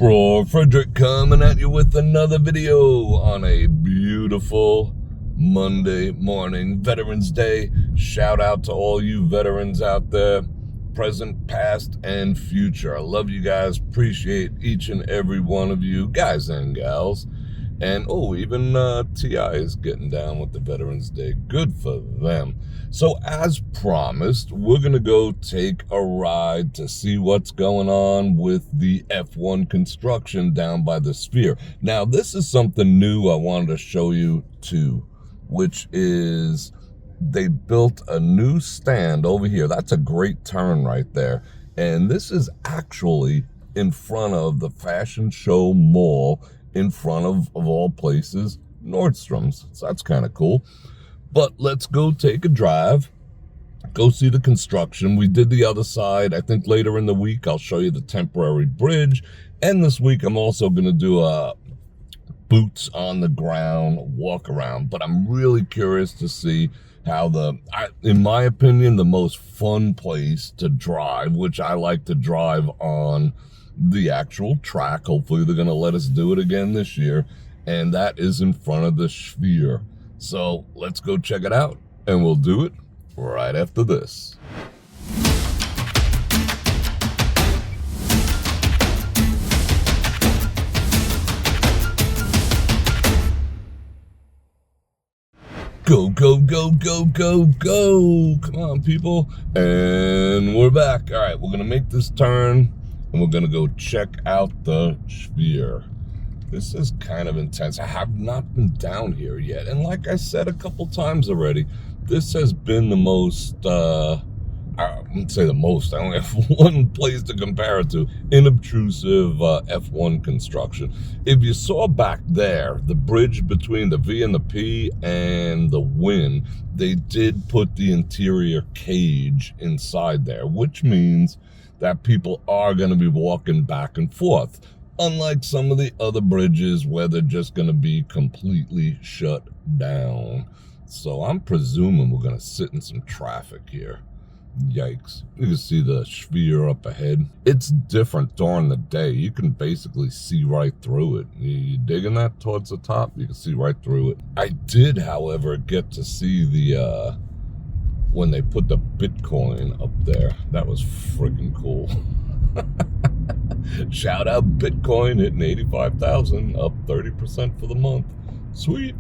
Bror Fredrik coming at you with another video on a beautiful Monday morning, Veterans Day. Shout out to all you veterans out there, present, past, and future. I love you guys. Appreciate each and every one of you, guys and gals. And even T.I. is getting down with the Veterans Day. Good for them. So as promised, we're going to go take a ride to see what's going on with the F1 construction down by the Sphere. Now, this is something new I wanted to show you too, which is they built a new stand over here. That's a great turn right there. And this is actually in front of the Fashion Show Mall, in front of all places, Nordstrom's. So that's kind of cool. But let's go take a drive, go see the construction. We did the other side. I think later in the week, I'll show you the temporary bridge. And this week, I'm also going to do a boots on the ground walk around. But I'm really curious to see how in my opinion, the most fun place to drive, which I like to drive on the actual track. Hopefully they're going to let us do it again this year, and that is in front of the Sphere. So let's go check it out, and we'll do it right after this. Go, go, go, go, go, go. Come on, people. And we're back. All right, we're going to make this turn, and we're going to go check out the Sphere. This is kind of intense. I have not been down here yet. And like I said a couple times already, this has been the most, I wouldn't say the most, I only have one place to compare it to, inobtrusive F1 construction. If you saw back there, the bridge between the V and the P and the Win, they did put the interior cage inside there, which means that people are going to be walking back and forth, unlike some of the other bridges where they're just going to be completely shut down. So I'm presuming we're going to sit in some traffic here. Yikes. You can see the Sphere up ahead. It's different during the day. You can basically see right through it. You digging that towards the top? You can see right through it. I did, however, get to see the when they put the Bitcoin up there. That was freaking cool. Shout out Bitcoin hitting 85,000, up 30% for the month. Sweet.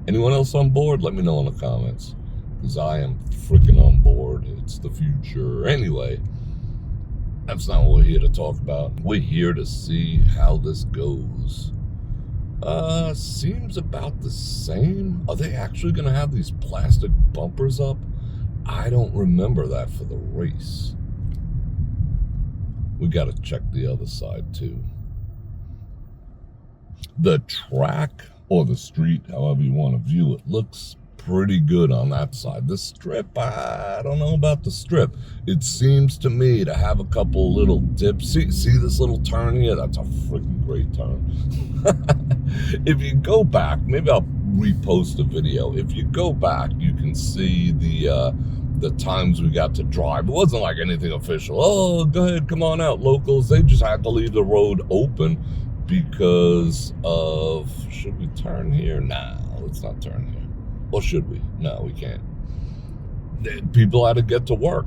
Anyone else on board? Let me know in the comments, because I am freaking on board. It's the future. Anyway, that's not what we're here to talk about. We're here to see how this goes. Seems about the same. Are they actually going to have these plastic bumpers up? I don't remember that for the race. We got to check the other side too. The track or the street, however you want to view it, looks pretty good on that side. The strip, I don't know about the strip. It seems to me to have a couple little dips. See this little turn here? That's a freaking great turn. If you go back, maybe I'll repost the video. If you go back, you can see the times we got to drive. It wasn't like anything official. Oh, go ahead, come on out, locals. They just had to leave the road open because of, should we turn here? Nah, let's not turn here. Or should we? No, we can't. People had to get to work,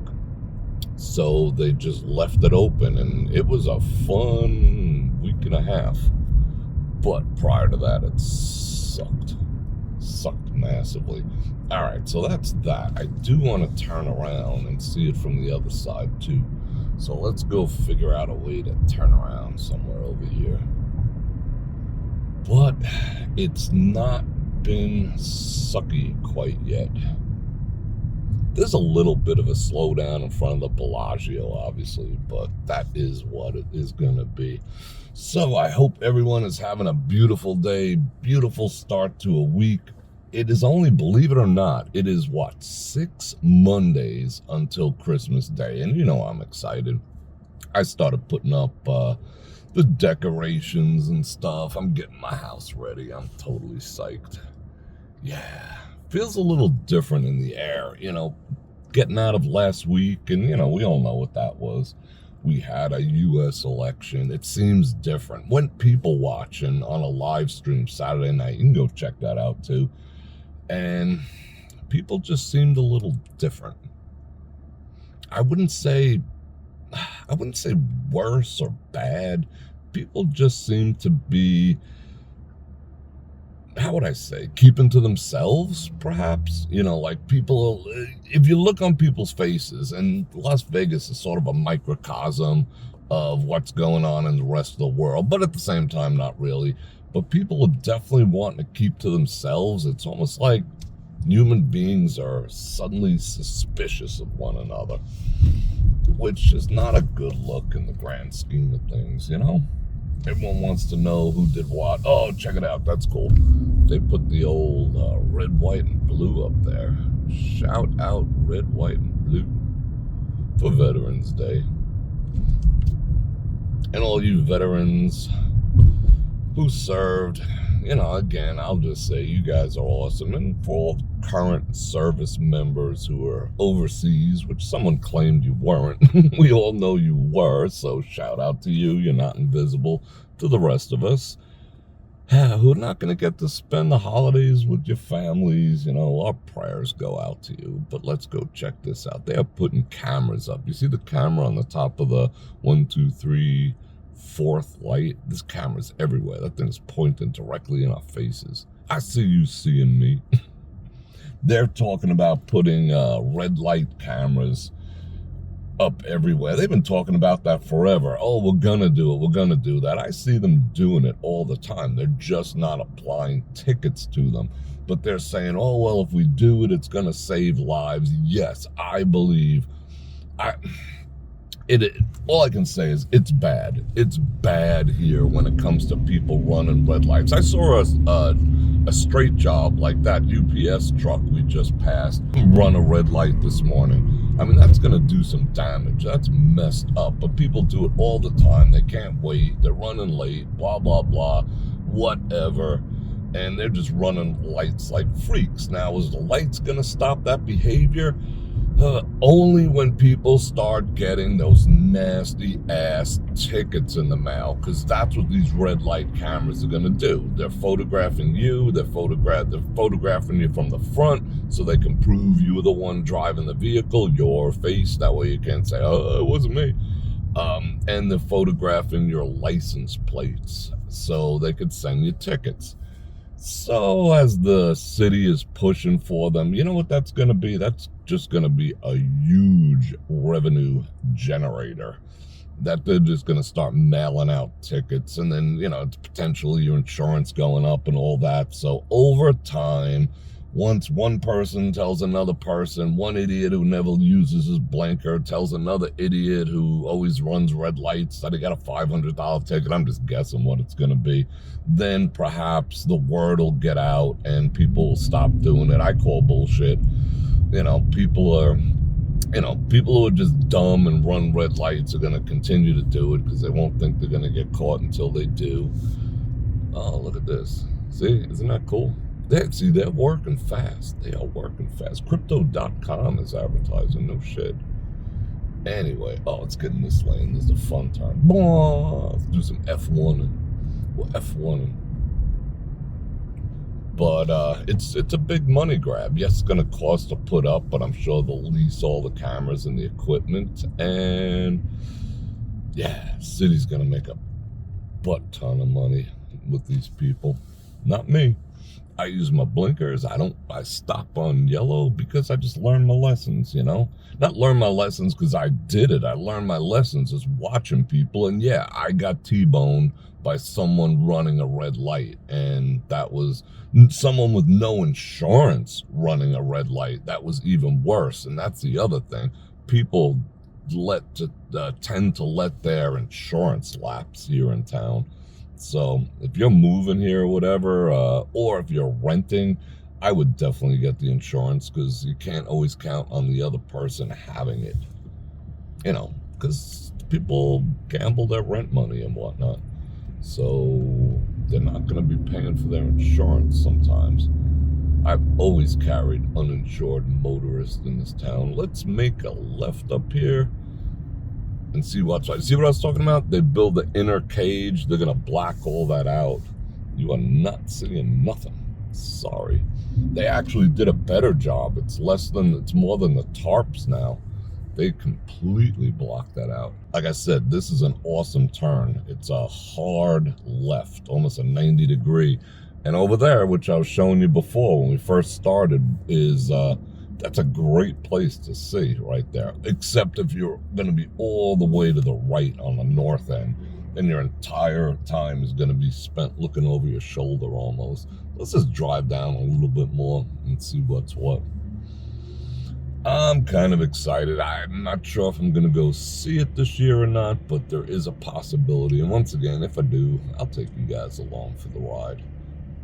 so they just left it open, and it was a fun week and a half. But prior to that, it sucked massively. All right, so that's that. I do want to turn around and see it from the other side too. So let's go figure out a way to turn around somewhere over here. But it's not been sucky quite yet. There's a little bit of a slowdown in front of the Bellagio, obviously, but that is what it is going to be. So I hope everyone is having a beautiful day, beautiful start to a week. It is only, believe it or not, it is what, 6 Mondays until Christmas Day. And you know I'm excited. I started putting up the decorations and stuff. I'm getting my house ready. I'm totally psyched. Yeah, feels a little different in the air, you know, getting out of last week, and, you know, we all know what that was. we had a U.S. election. It seems different. When people watching on a live stream Saturday night, you can go check that out too. And people just seemed a little different. I wouldn't say worse or bad. People just seem to be, how would I say, keeping to themselves, perhaps? You know, like people, if you look on people's faces, and Las Vegas is sort of a microcosm of what's going on in the rest of the world, but at the same time, not really. But people are definitely wanting to keep to themselves. It's almost like human beings are suddenly suspicious of one another, which is not a good look in the grand scheme of things, you know? Everyone wants to know who did what. Oh, check it out. That's cool. They put the old red, white, and blue up there. Shout out red, white, and blue for Veterans Day. And all you veterans who served, you know, again, I'll just say you guys are awesome. And for all current service members who are overseas, which someone claimed you weren't, we all know you were, so shout out to you. You're not invisible to the rest of us who are not going to get to spend the holidays with your families. You know, our prayers go out to you. But let's go check this out. They are putting cameras up. You see the camera on the top of the 1, 2, 3, 4th light? This camera's everywhere. That thing's pointing directly in our faces. I see you seeing me. They're talking about putting red light cameras up everywhere. They've been talking about that forever. Oh, we're gonna do it. We're gonna do that. I see them doing it all the time. They're just not applying tickets to them. But they're saying, oh, well, if we do it, it's gonna save lives. Yes, I believe. All I can say is it's bad. It's bad here when it comes to people running red lights. I saw a straight job like that UPS truck we just passed run a red light this morning. I mean, that's going to do some damage. That's messed up. But people do it all the time. They can't wait. They're running late, blah, blah, blah, whatever. And they're just running lights like freaks. Now, is the lights going to stop that behavior? Only when people start getting those nasty ass tickets in the mail, because that's what these red light cameras are going to do. They're photographing you. They're photographing you from the front so they can prove you were the one driving the vehicle, your face. That way you can't say, oh, it wasn't me. And they're photographing your license plates so they could send you tickets. So as the city is pushing for them, you know what that's going to be? That's just going to be a huge revenue generator that they're just going to start mailing out tickets. And then, you know, potentially your insurance going up and all that. So over time, once one person tells another person, one idiot who never uses his blinker tells another idiot who always runs red lights that he got a $500 ticket, I'm just guessing what it's going to be, then perhaps the word will get out and people will stop doing it. I call bullshit. You know, people who are just dumb and run red lights are going to continue to do it because they won't think they're going to get caught until they do. Oh, look at this. See, isn't that cool? They're working fast. They are working fast. Crypto.com is advertising. No shit. Anyway, let's get in this lane. This is a fun time. Let's do some F1. Well, F1. But it's a big money grab. Yes, it's going to cost to put up, but I'm sure they'll lease all the cameras and the equipment. And yeah, city's going to make a butt ton of money with these people. Not me. I use my blinkers. I stop on yellow because I just learned my lessons, you know? Not learn my lessons because I did it. I learned my lessons as watching people. And yeah, I got T-boned by someone running a red light. And that was someone with no insurance running a red light. That was even worse. And that's the other thing. People tend to let their insurance lapse here in town. So if you're moving here or whatever, or if you're renting, I would definitely get the insurance because you can't always count on the other person having it. You know, because people gamble their rent money and whatnot. So they're not going to be paying for their insurance sometimes. I've always carried uninsured motorists in this town. Let's make a left up here. and see what's right. See what I was talking about? They build the inner cage. They're gonna black all that out. You are not seeing nothing. Sorry. They actually did a better job. It's more than the tarps now. They completely blocked that out. Like I said, this is an awesome turn. It's a hard left, almost a 90 degree. And over there, which I was showing you before when we first started, is that's a great place to see right there. Except if you're going to be all the way to the right on the north end, then your entire time is going to be spent looking over your shoulder almost. Let's just drive down a little bit more and see what's what. I'm kind of excited. I'm not sure if I'm going to go see it this year or not, but there is a possibility. And once again, if I do, I'll take you guys along for the ride.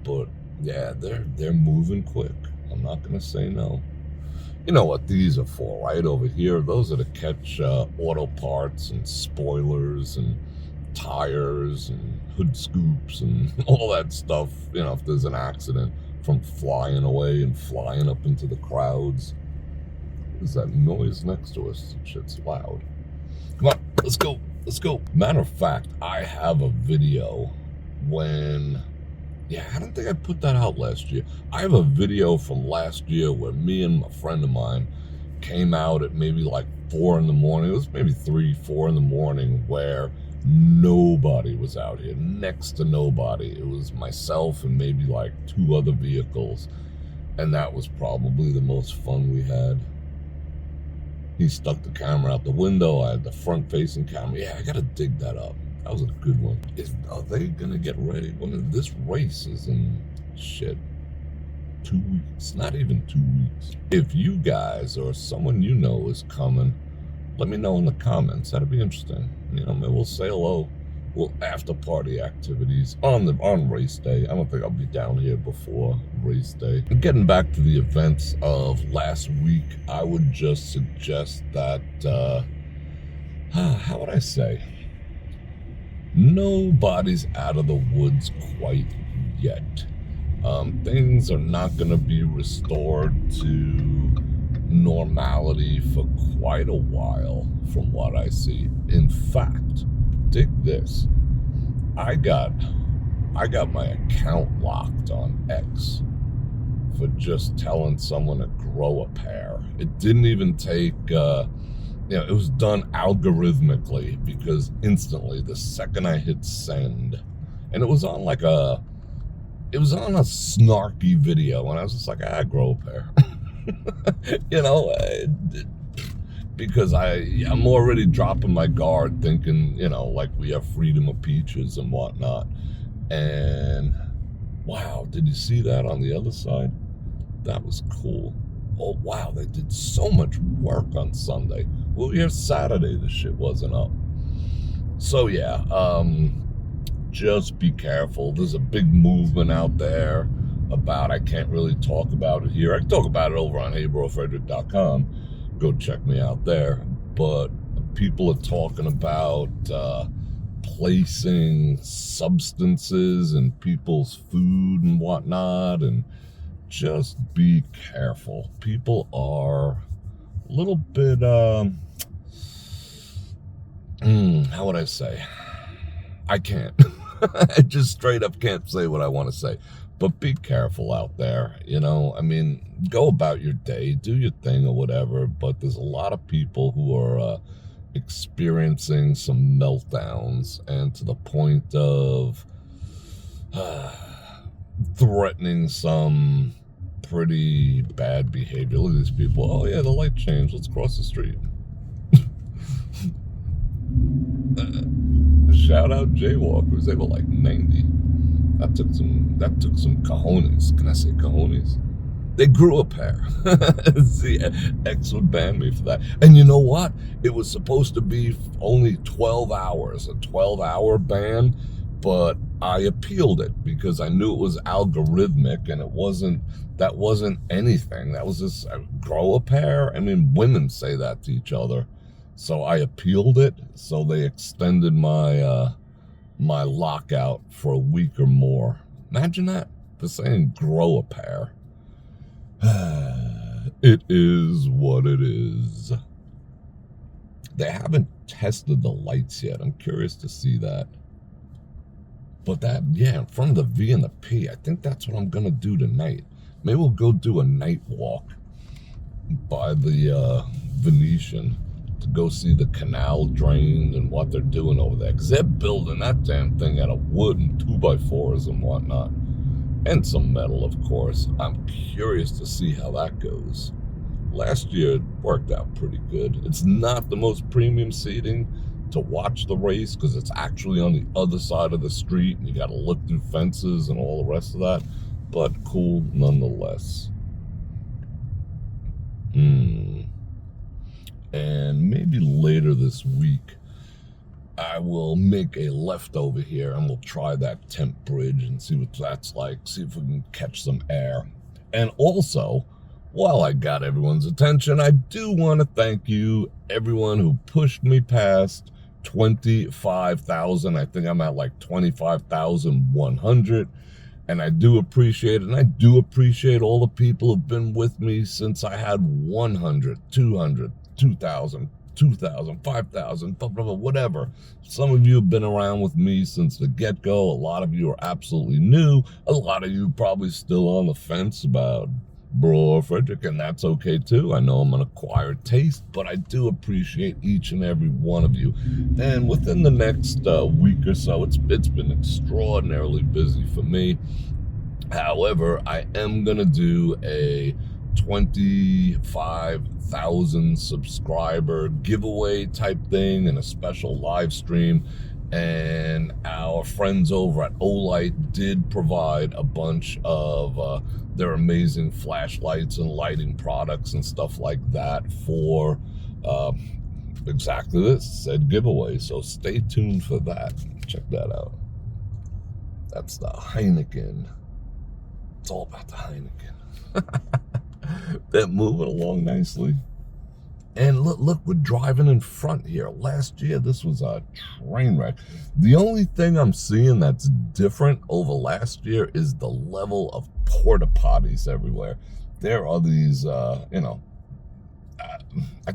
But yeah, they're moving quick. I'm not going to say no. You know what these are for, right? Over here, those are to catch auto parts and spoilers and tires and hood scoops and all that stuff. You know, if there's an accident, from flying away and flying up into the crowds. What is that noise next to us? Shit's loud. Come on, let's go. Let's go. Matter of fact, I have a video when... Yeah, I don't think I put that out last year. I have a video from last year where me and a friend of mine came out at maybe like 4 in the morning. It was maybe 3, 4 in the morning where nobody was out here. Next to nobody. It was myself and maybe like 2 other vehicles. And that was probably the most fun we had. He stuck the camera out the window. I had the front-facing camera. Yeah, I gotta dig that up. That was a good one. Are they gonna get ready? This race is in, shit, 2 weeks. Not even 2 weeks. If you guys or someone you know is coming, let me know in the comments. That'd be interesting. You know, maybe we'll say hello. Well, after party activities on race day. I don't think I'll be down here before race day. Getting back to the events of last week, I would just suggest that, how would I say? Nobody's out of the woods quite yet. Things are not going to be restored to normality for quite a while from what I see. In fact, dig this. I got my account locked on X for just telling someone to grow a pair. It didn't even take... it was done algorithmically because instantly, the second I hit send, and it was on a snarky video, and I was just like, grow a pair. You know, because I'm already dropping my guard thinking, you know, like we have freedom of peaches and whatnot. And wow, did you see that on the other side? That was cool. Oh, wow, they did so much work on Sunday. Well, here Saturday, the shit wasn't up. So, yeah, just be careful. There's a big movement out there about, I can't really talk about it here. I can talk about it over on heybrorfredrik.com. Go check me out there. But people are talking about placing substances in people's food and whatnot, and just be careful. People are a little bit, how would I say? I can't. I just straight up can't say what I want to say. But be careful out there, you know? I mean, go about your day, do your thing or whatever, but there's a lot of people who are experiencing some meltdowns, and to the point of threatening some pretty bad behavior. Look at these people. Oh yeah, the light changed. Let's cross the street. Shout out Jaywalkers. They were like 90. That took some cojones. Can I say cojones? They grew a pair. See, X would ban me for that. And you know what? It was supposed to be only 12 hours, a 12-hour ban, but I appealed it because I knew it was algorithmic, and that wasn't anything. That was just grow a pair. I mean, women say that to each other. So I appealed it. So they extended my my lockout for a week or more. Imagine that. They're saying grow a pair. It is what it is. They haven't tested the lights yet. I'm curious to see that. But that, yeah, in front of the V and the P, I think that's what I'm going to do tonight. Maybe we'll go do a night walk by the Venetian to go see the canal drained and what they're doing over there. Because they're building that damn thing out of wood and 2x4s and whatnot. And some metal, of course. I'm curious to see how that goes. Last year, it worked out pretty good. It's not the most premium seating to watch the race because it's actually on the other side of the street and you got to look through fences and all the rest of that. But cool nonetheless. And maybe later this week, I will make a left over here and we'll try that tent bridge and see what that's like. See if we can catch some air. And also, while I got everyone's attention, I do want to thank you, everyone who pushed me past 25,000. I think I'm at like 25,100. And I do appreciate it. And I do appreciate all the people who've been with me since I had 100, 200, 2,000, 2,000, 5,000, blah, blah, blah, whatever. Some of you have been around with me since the get-go. A lot of you are absolutely new. A lot of you probably still on the fence about Bror Fredrik, and that's okay too. I know I'm an acquired taste, but I do appreciate each and every one of you. And within the next week or so, it's been extraordinarily busy for me. However, I am gonna do a 25,000 subscriber giveaway type thing and a special live stream. And our friends over at Olight did provide a bunch of their amazing flashlights and lighting products and stuff like that for exactly this said giveaway. So stay tuned for that. Check that out. That's the Heineken. It's all about the Heineken. They're moving along nicely. And look, we're driving in front here. Last year, this was a train wreck. The only thing I'm seeing that's different over last year is the level of porta potties everywhere. There are these, I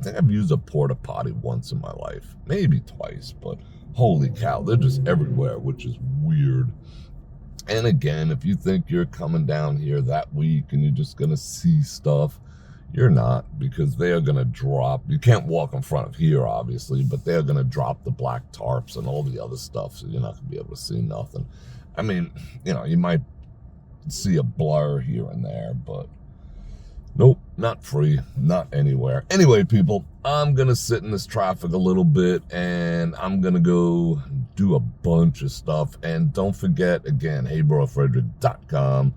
think I've used a porta potty once in my life, maybe twice, but holy cow, they're just everywhere, which is weird. And again, if you think you're coming down here that week and you're just going to see stuff, you're not, because they are going to drop. You can't walk in front of here, obviously, but they're going to drop the black tarps and all the other stuff, so you're not going to be able to see nothing. I mean, you might see a blur here and there, but nope, not free, not anywhere. Anyway, people, I'm going to sit in this traffic a little bit, and I'm going to go do a bunch of stuff. And don't forget, again, heybrofredrik.com.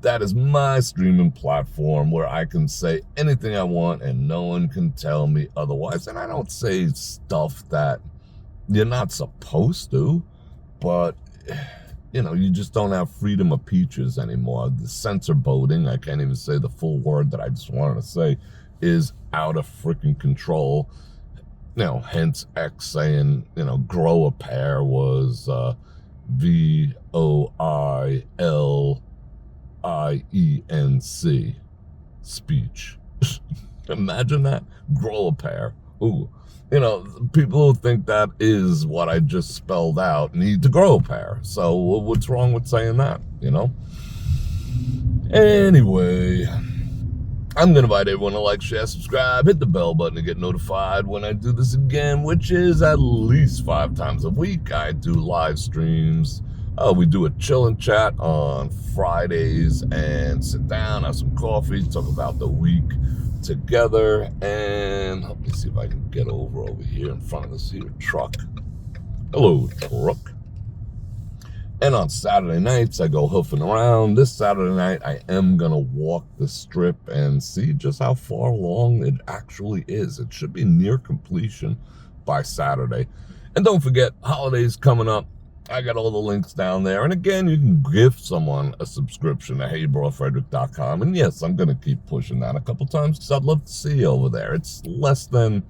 That is my streaming platform where I can say anything I want and no one can tell me otherwise. And I don't say stuff that you're not supposed to, but, you just don't have freedom of peaches anymore. The censor boating, I can't even say the full word that I just wanted to say, is out of freaking control. Hence X saying, grow a pair was VOILIENC speech. Imagine that. Grow a pair. Ooh. People who think that is what I just spelled out need to grow a pair. So what's wrong with saying that, Anyway, I'm going to invite everyone to like, share, subscribe, hit the bell button to get notified when I do this again, which is at least 5 times a week. I do live streams. We do a chill and chat on Fridays and sit down, have some coffee, talk about the week together. And let me see if I can get over here in front of this here truck. Hello, truck. And on Saturday nights, I go hoofing around. This Saturday night, I am going to walk the strip and see just how far along it actually is. It should be near completion by Saturday. And don't forget, holidays coming up. I got all the links down there. And again, you can gift someone a subscription to heybrofredrik.com. And yes, I'm going to keep pushing that a couple times because I'd love to see you over there. It's less than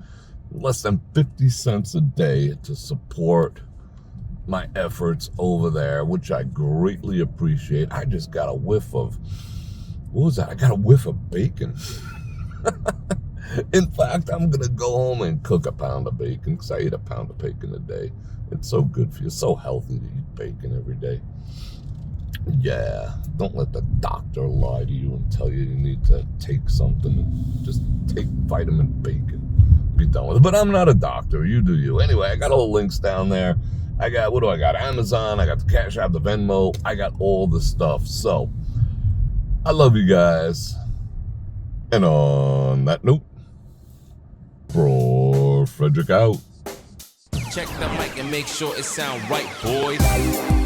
50 cents a day to support my efforts over there, which I greatly appreciate. I just got a whiff of, what was that? I got a whiff of bacon. In fact, I'm going to go home and cook a pound of bacon because I eat a pound of bacon a day. It's so good for you. It's so healthy to eat bacon every day. Yeah, don't let the doctor lie to you and tell you need to take something. Just take vitamin bacon. Be done with it. But I'm not a doctor. You do you. Anyway, I got all the links down there. I got, what do I got? Amazon. I got the Cash App, the Venmo. I got all the stuff. So, I love you guys. And on that note, Bror Fredrik out. Check the mic and make sure it sound right, boys.